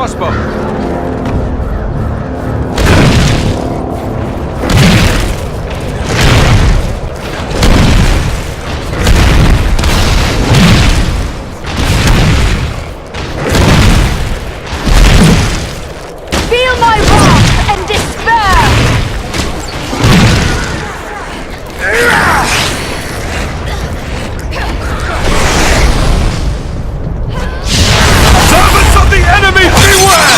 crossbow. Feel my wrath and despair! Servants of the enemy, beware!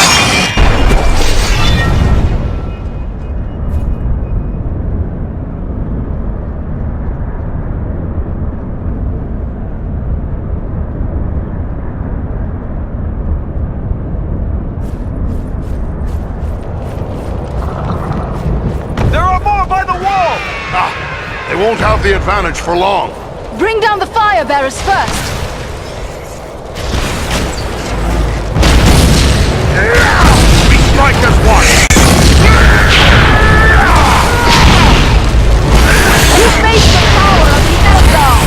There are more by the wall! They won't have the advantage for long. Bring down the fire bearers first! We strike as one. You face the power of the Eldar!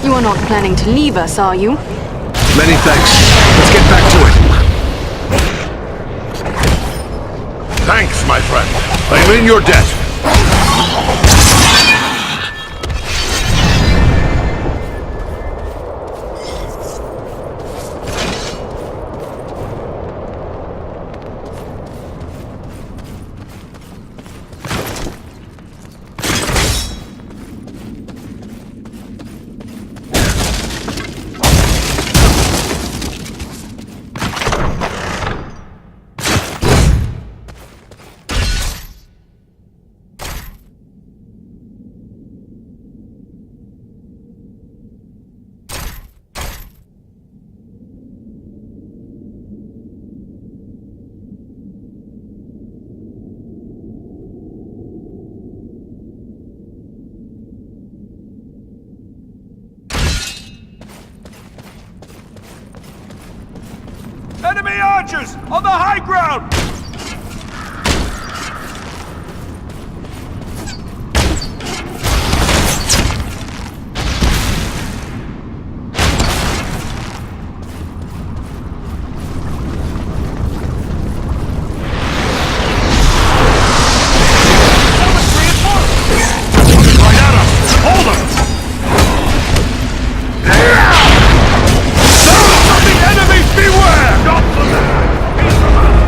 You're not planning to leave us, are you? Many thanks. Let's get back to it. Thanks, my friend. I'm in your debt. Enemy archers on the high ground!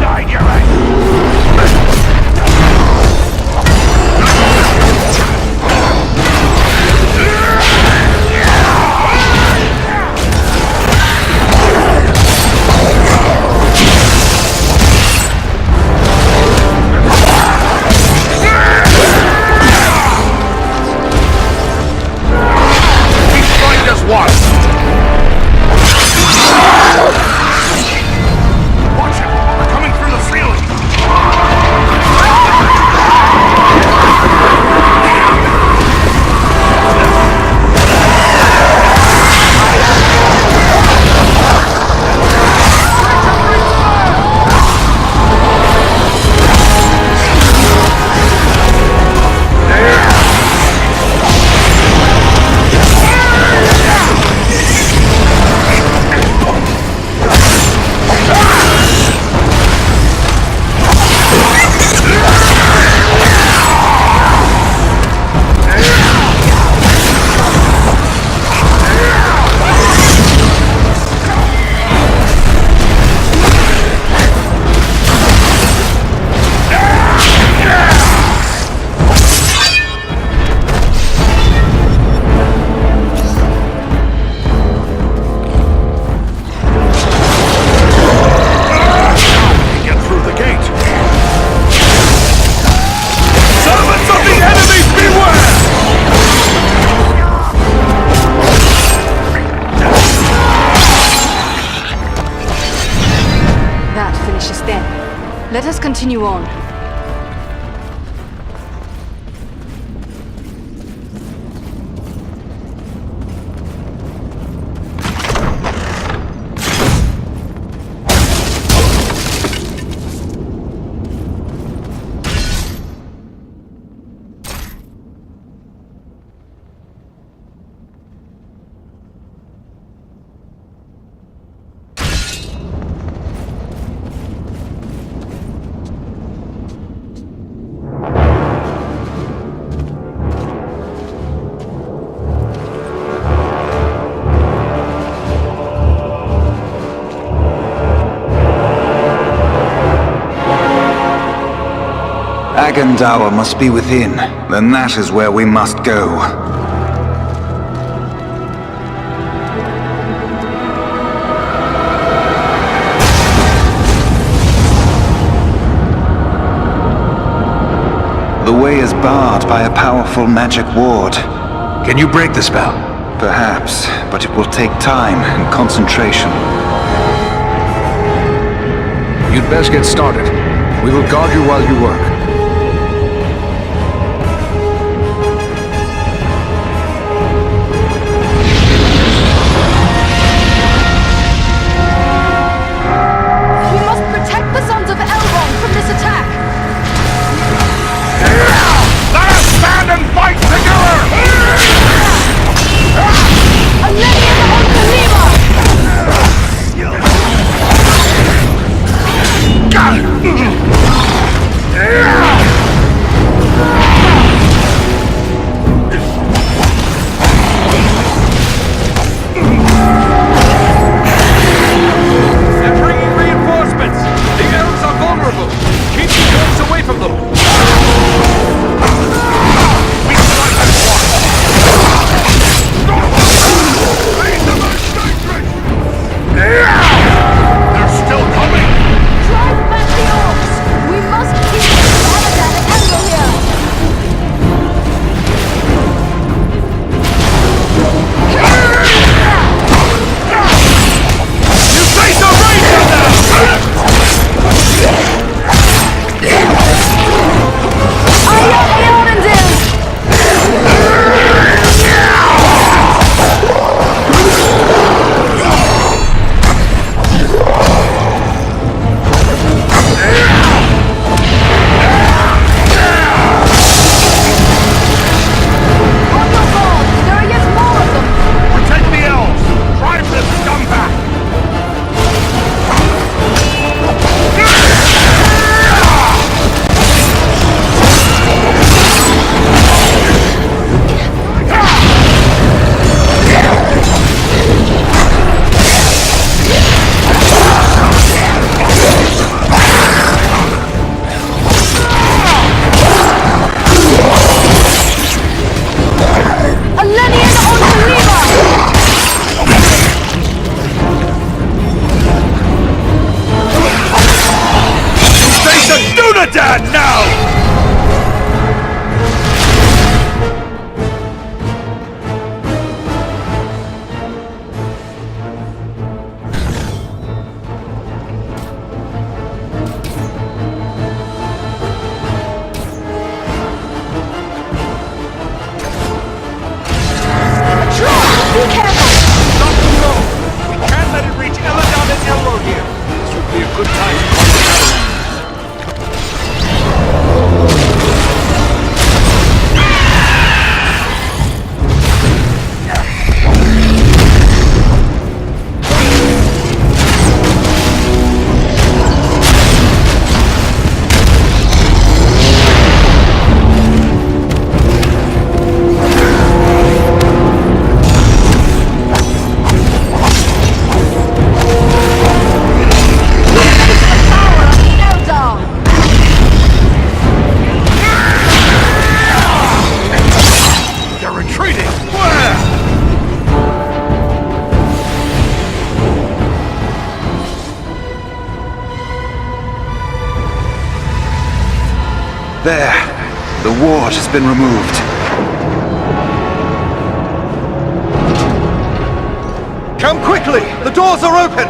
Die, Garrett! Let us continue on. Agandawa must be within. Then that is where we must go. The way is barred by a powerful magic ward. Can you break the spell? Perhaps, but it will take time and concentration. You'd best get started. We will guard you while you work. We must protect the sons of Elrond from this attack! Let us stand and fight together! Alenian on Kalima! They're bringing reinforcements! The elves are vulnerable! Keep the elves away from them! We strike at once! They're still coming! Drive back the orcs! We must keep Aladan and Endor here! You face a ranger now! There are yet more of them! Protect the elves! Drive this scum back! Alenian on Kalima! Face a Dunedain now! Be careful! Stop the road! We can't let it reach Eladon and Elro here! This would be a good time to call it out. They're retreating! Where? There. The ward has been removed. Come quickly! The doors are open!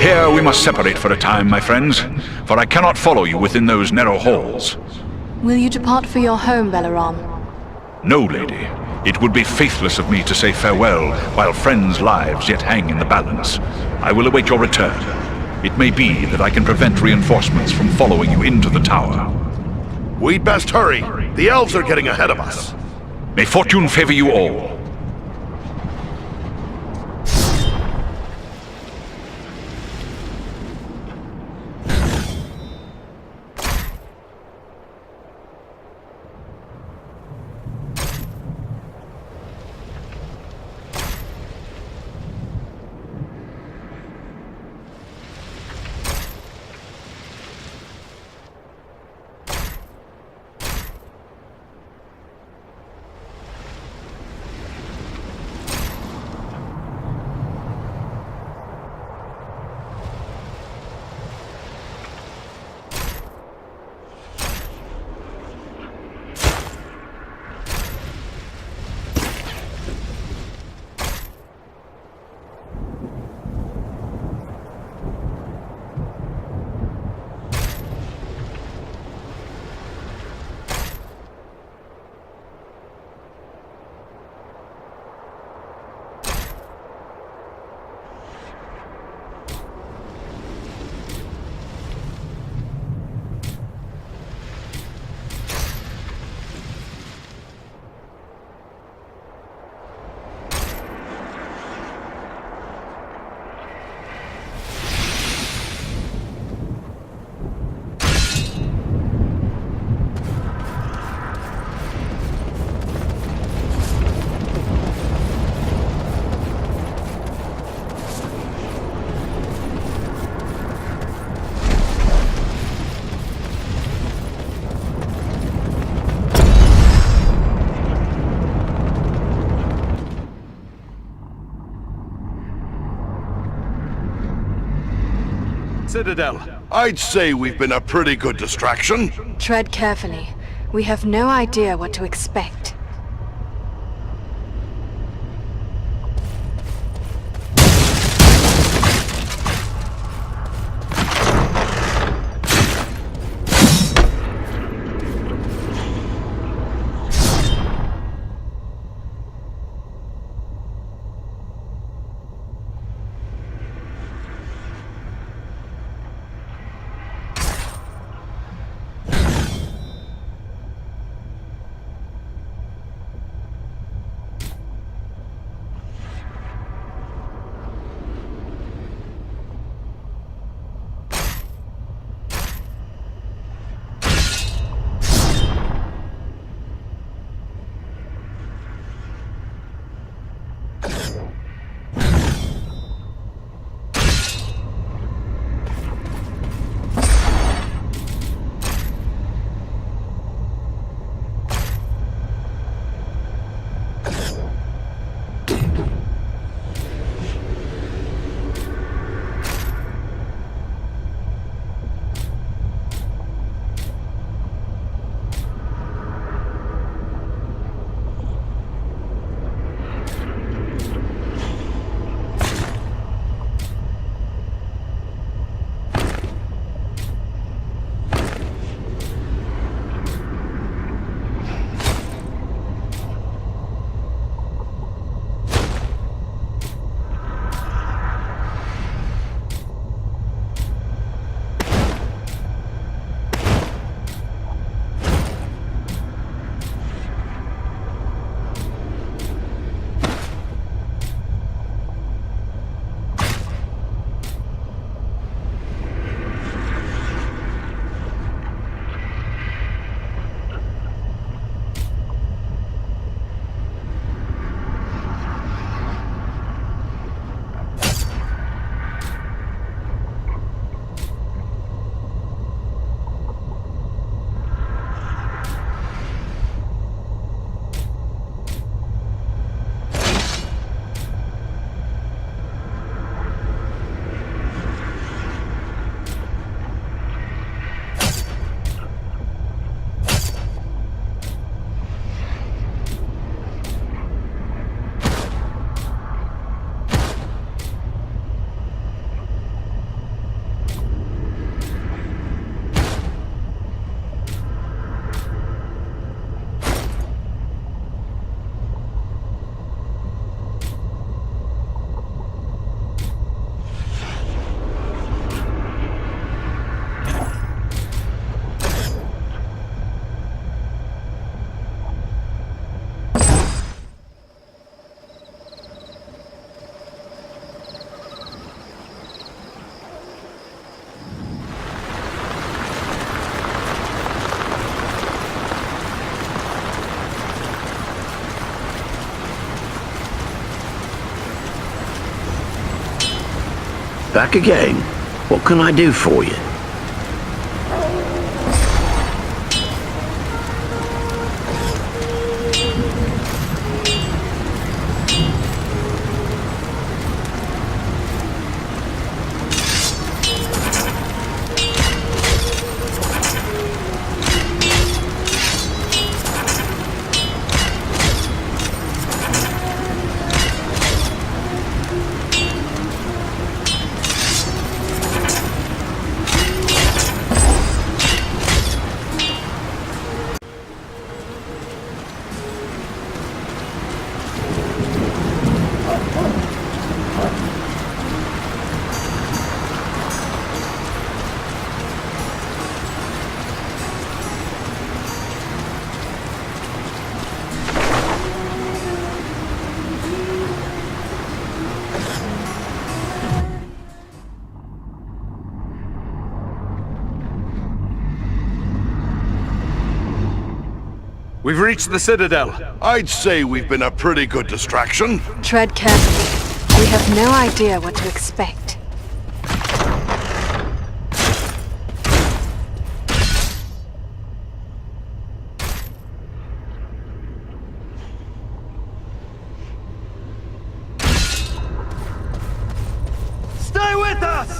Here we must separate for a time, my friends, for I cannot follow you within those narrow halls. Will you depart for your home, Belaram? No, lady. It would be faithless of me to say farewell while friends' lives yet hang in the balance. I will await your return. It may be that I can prevent reinforcements from following you into the tower. We'd best hurry. The elves are getting ahead of us. May fortune favor you all. Citadel. I'd say we've been a pretty good distraction. Tread carefully. We have no idea what to expect. Back again. What can I do for you? We've reached the Citadel. I'd say we've been a pretty good distraction. Tread carefully. We have no idea what to expect. Stay with us!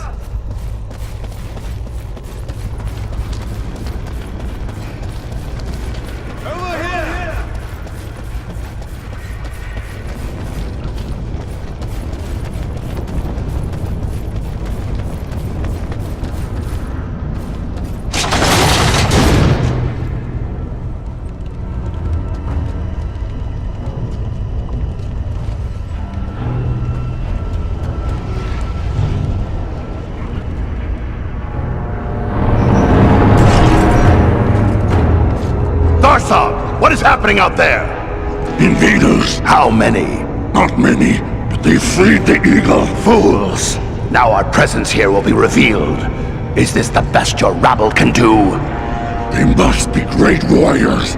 What is happening out there? Invaders. How many? Not many, but they freed the eagle. Fools. Now our presence here will be revealed. Is this the best your rabble can do? They must be great warriors.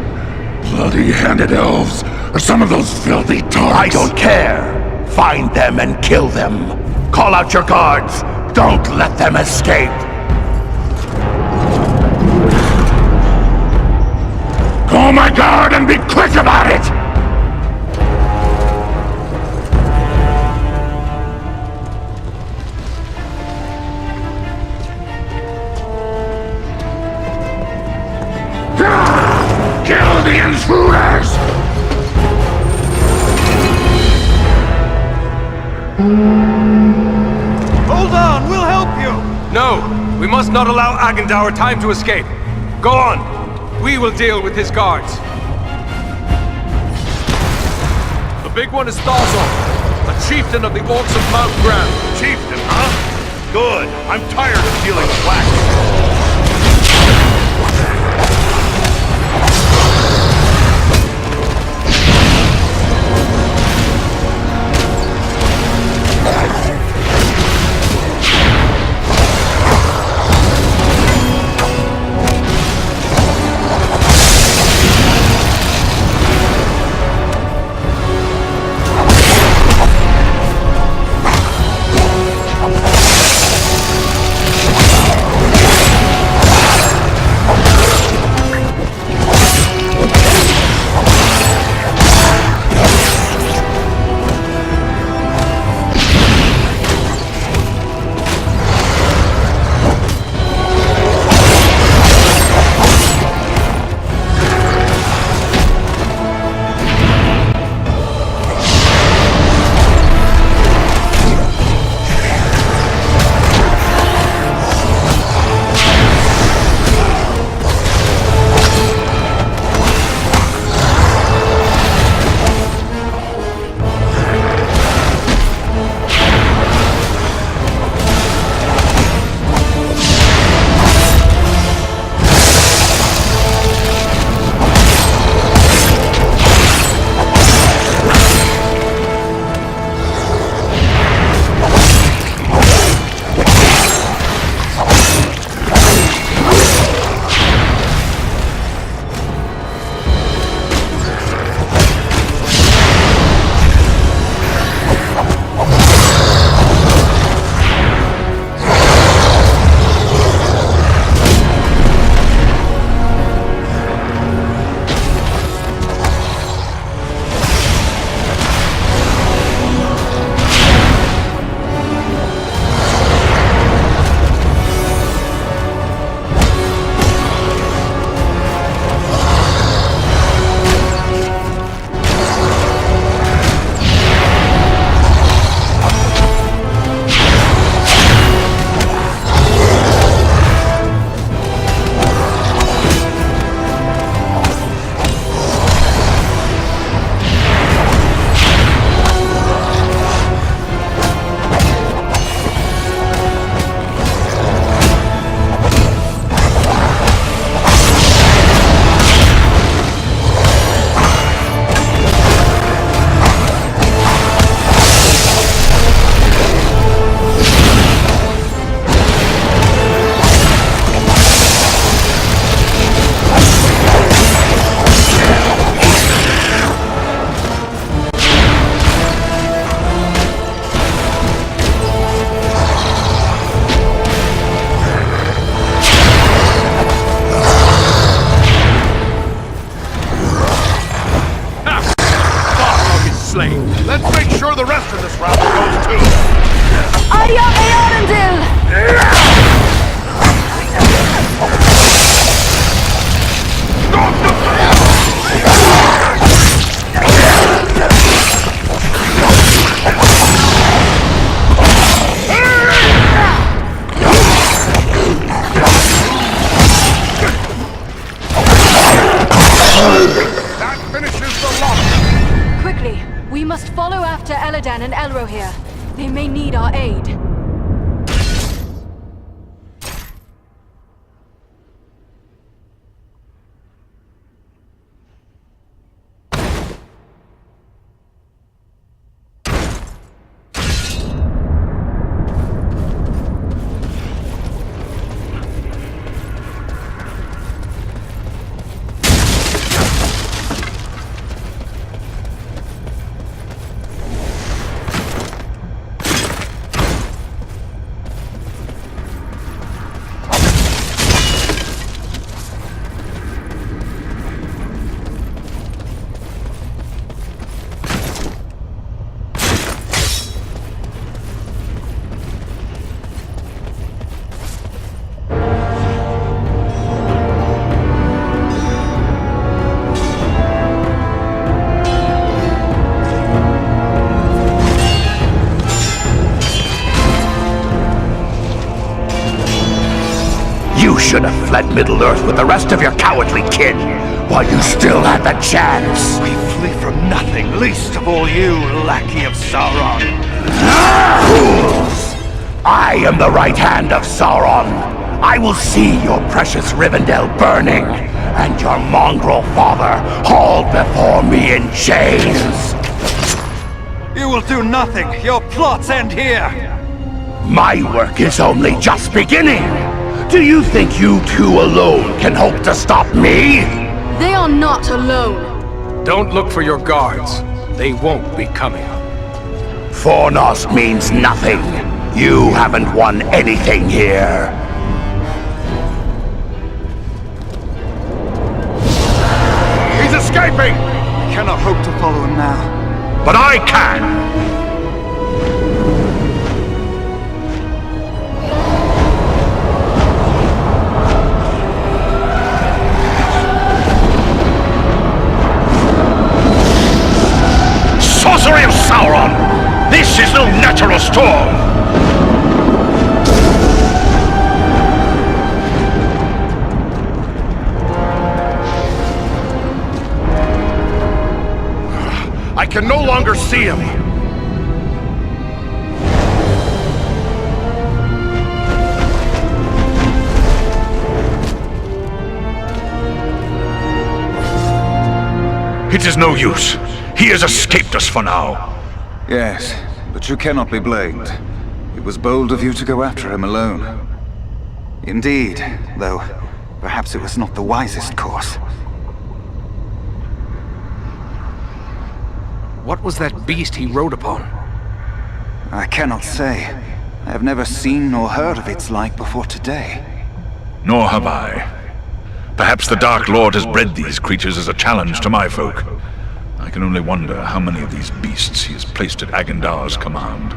Bloody-handed elves, or some of those filthy tarts. I don't care. Find them and kill them. Call out your guards. Don't let them escape. Call my guard and be quick about it! Kill the intruders! Hold on, we'll help you! No, we must not allow Agendour time to escape. Go on! We will deal with his guards. The big one is Thazor, a chieftain of the orcs of Mount Grand. Chieftain, huh? Good. I'm tired of dealing with whack. Let's make sure the rest of this round goes too. Arya Earendil! That finishes the lot. Quickly, we must follow after Eladan and Elrohir. They may need our aid. You should have fled Middle-earth with the rest of your cowardly kin, while you still had the chance. We flee from nothing, least of all you, lackey of Sauron. Fools! I am the right hand of Sauron. I will see your precious Rivendell burning, and your mongrel father hauled before me in chains. You will do nothing. Your plots end here. My work is only just beginning. Do you think you two alone can hope to stop me? They are not alone. Don't look for your guards. They won't be coming. Fornost means nothing. You haven't won anything here. He's escaping! I cannot hope to follow him now. But I can! Sorcery of Sauron! This is no natural storm! I can no longer see him! It is no use. He has escaped us for now. Yes, but you cannot be blamed. It was bold of you to go after him alone. Indeed, though perhaps it was not the wisest course. What was that beast he rode upon? I cannot say. I have never seen nor heard of its like before today. Nor have I. Perhaps the Dark Lord has bred these creatures as a challenge to my folk. I can only wonder how many of these beasts he has placed at Agandar's command.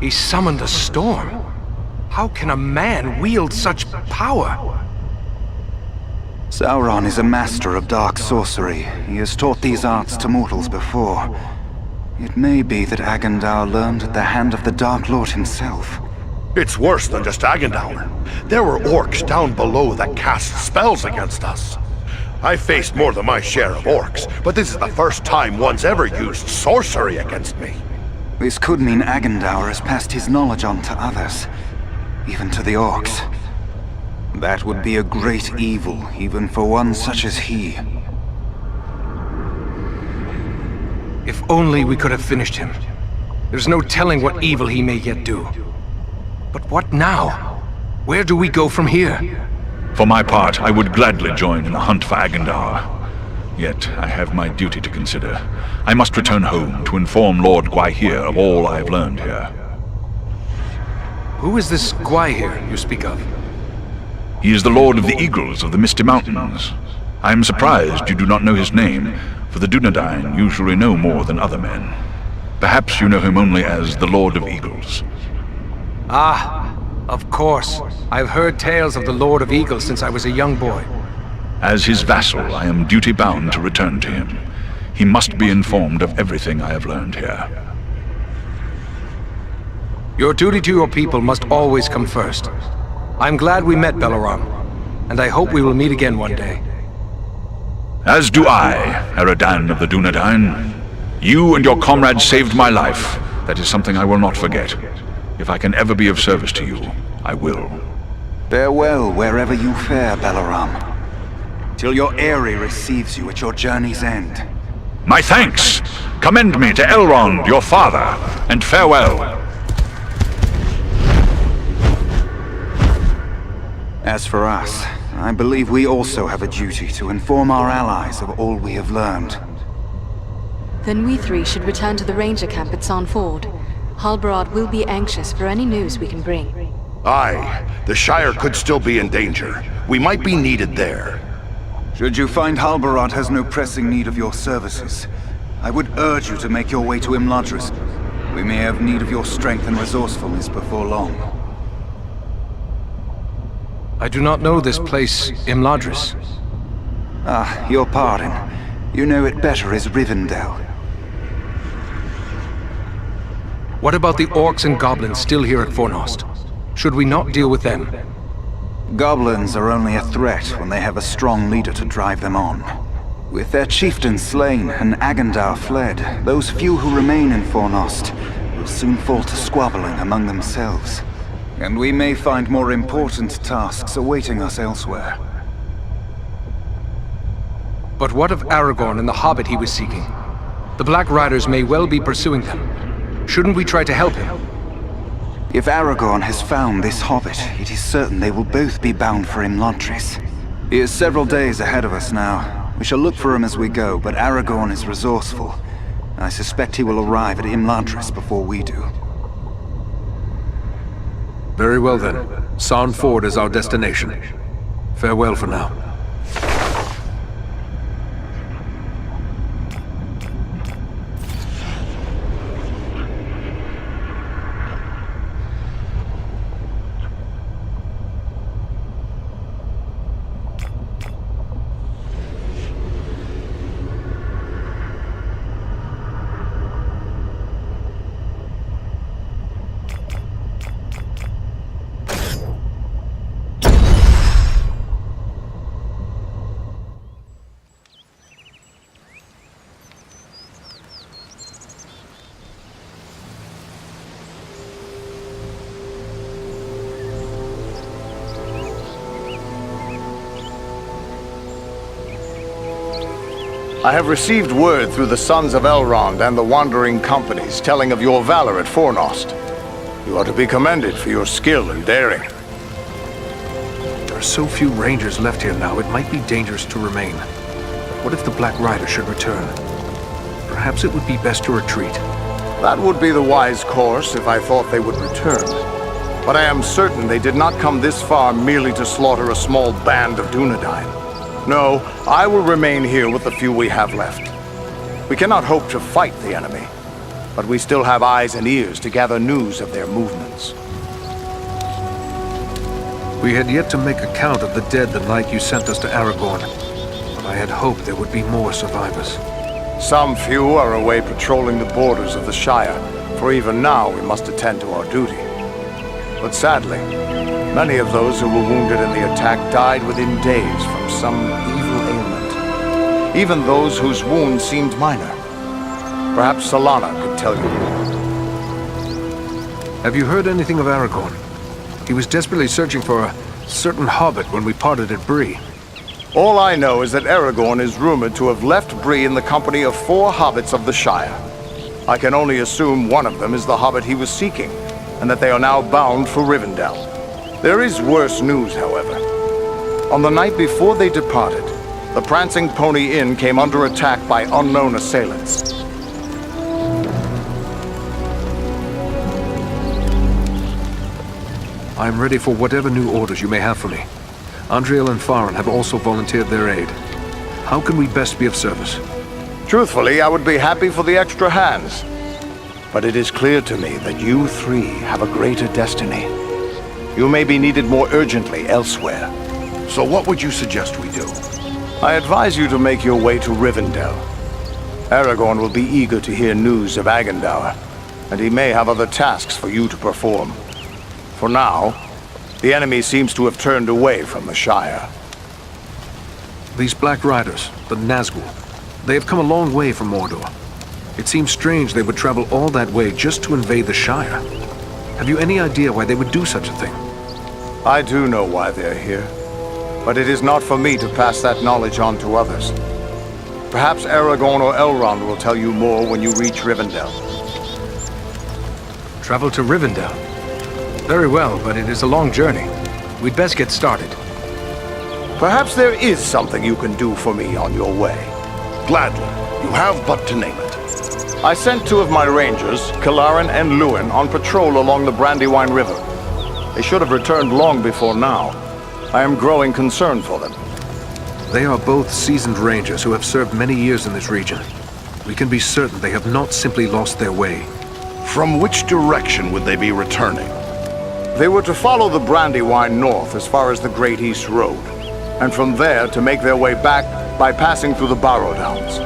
He summoned a storm. How can a man wield such power? Sauron is a master of dark sorcery. He has taught these arts to mortals before. It may be that Agandar learned at the hand of the Dark Lord himself. It's worse than just Agandar. There were orcs down below that cast spells against us. I faced more than my share of orcs, but this is the first time one's ever used sorcery against me. This could mean Agandar has passed his knowledge on to others, even to the orcs. That would be a great evil, even for one such as he. If only we could have finished him. There's no telling what evil he may yet do. But what now? Where do we go from here? For my part, I would gladly join in the hunt for Agandar. Yet, I have my duty to consider. I must return home to inform Lord Gwaihir of all I have learned here. Who is this Gwaihir you speak of? He is the Lord of the Eagles of the Misty Mountains. I am surprised you do not know his name, for the Dunedain usually know more than other men. Perhaps you know him only as the Lord of Eagles. Ah, of course. I've heard tales of the Lord of Eagles since I was a young boy. As his vassal, I am duty-bound to return to him. He must be informed of everything I have learned here. Your duty to your people must always come first. I'm glad we met, Belaram, and I hope we will meet again one day. As do I, Eradan of the Dunedain. You and your comrades saved my life. That is something I will not forget. If I can ever be of service to you, I will. Farewell wherever you fare, Belaram. Till your Eyrie receives you at your journey's end. My thanks! Commend me to Elrond, your father, and farewell. As for us, I believe we also have a duty to inform our allies of all we have learned. Then we three should return to the ranger camp at Sarn Ford. Halbarad will be anxious for any news we can bring. Aye, the Shire could still be in danger. We might be needed there. Should you find Halbarad has no pressing need of your services, I would urge you to make your way to Imladris. We may have need of your strength and resourcefulness before long. I do not know this place, Imladris. Ah, your pardon. You know it better as Rivendell. What about the orcs and goblins still here at Fornost? Should we not deal with them? Goblins are only a threat when they have a strong leader to drive them on. With their chieftain slain and Agendar fled, those few who remain in Fornost will soon fall to squabbling among themselves. And we may find more important tasks awaiting us elsewhere. But what of Aragorn and the hobbit he was seeking? The Black Riders may well be pursuing them. Shouldn't we try to help him? If Aragorn has found this hobbit, it is certain they will both be bound for Imladris. He is several days ahead of us now. We shall look for him as we go, but Aragorn is resourceful. I suspect he will arrive at Imladris before we do. Very well then. Sarn Ford is our destination. Farewell for now. I have received word through the Sons of Elrond and the Wandering Companies telling of your valor at Fornost. You are to be commended for your skill and daring. There are so few rangers left here now, it might be dangerous to remain. What if the Black Rider should return? Perhaps it would be best to retreat. That would be the wise course if I thought they would return. But I am certain they did not come this far merely to slaughter a small band of Dunedain. No, I will remain here with the few we have left. We cannot hope to fight the enemy, but we still have eyes and ears to gather news of their movements. We had yet to make a count of the dead the night you sent us to Aragorn, but I had hoped there would be more survivors. Some few are away patrolling the borders of the Shire, for even now we must attend to our duty. But sadly, many of those who were wounded in the attack died within days from some evil ailment. Even those whose wounds seemed minor. Perhaps Solana could tell you more. Have you heard anything of Aragorn? He was desperately searching for a certain hobbit when we parted at Bree. All I know is that Aragorn is rumored to have left Bree in the company of 4 hobbits of the Shire. I can only assume one of them is the hobbit he was seeking, and that they are now bound for Rivendell. There is worse news, however. On the night before they departed, the Prancing Pony Inn came under attack by unknown assailants. I am ready for whatever new orders you may have for me. Andriel and Farin have also volunteered their aid. How can we best be of service? Truthfully, I would be happy for the extra hands. But it is clear to me that you three have a greater destiny. You may be needed more urgently elsewhere. So what would you suggest we do? I advise you to make your way to Rivendell. Aragorn will be eager to hear news of Agendaur, and he may have other tasks for you to perform. For now, the enemy seems to have turned away from the Shire. These Black Riders, the Nazgûl, they have come a long way from Mordor. It seems strange they would travel all that way just to invade the Shire. Have you any idea why they would do such a thing? I do know why they're here, but it is not for me to pass that knowledge on to others. Perhaps Aragorn or Elrond will tell you more when you reach Rivendell. Travel to Rivendell? Very well, but it is a long journey. We'd best get started. Perhaps there is something you can do for me on your way. Gladly. You have but to name it. I sent 2 of my rangers, Kalarin and Luin, on patrol along the Brandywine River. They should have returned long before now. I am growing concerned for them. They are both seasoned rangers who have served many years in this region. We can be certain they have not simply lost their way. From which direction would they be returning? They were to follow the Brandywine north as far as the Great East Road, and from there to make their way back by passing through the Barrow Downs.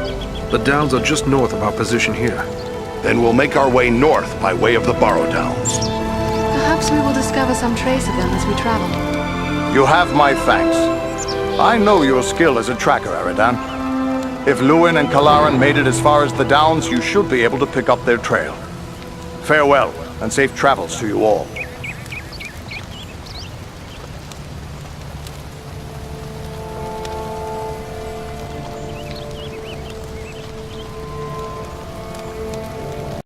The downs are just north of our position here. Then we'll make our way north by way of the Barrow Downs. Perhaps we will discover some trace of them as we travel. You have my thanks. I know your skill as a tracker, Eridan. If Luin and Kalarin made it as far as the Downs, you should be able to pick up their trail. Farewell, and safe travels to you all.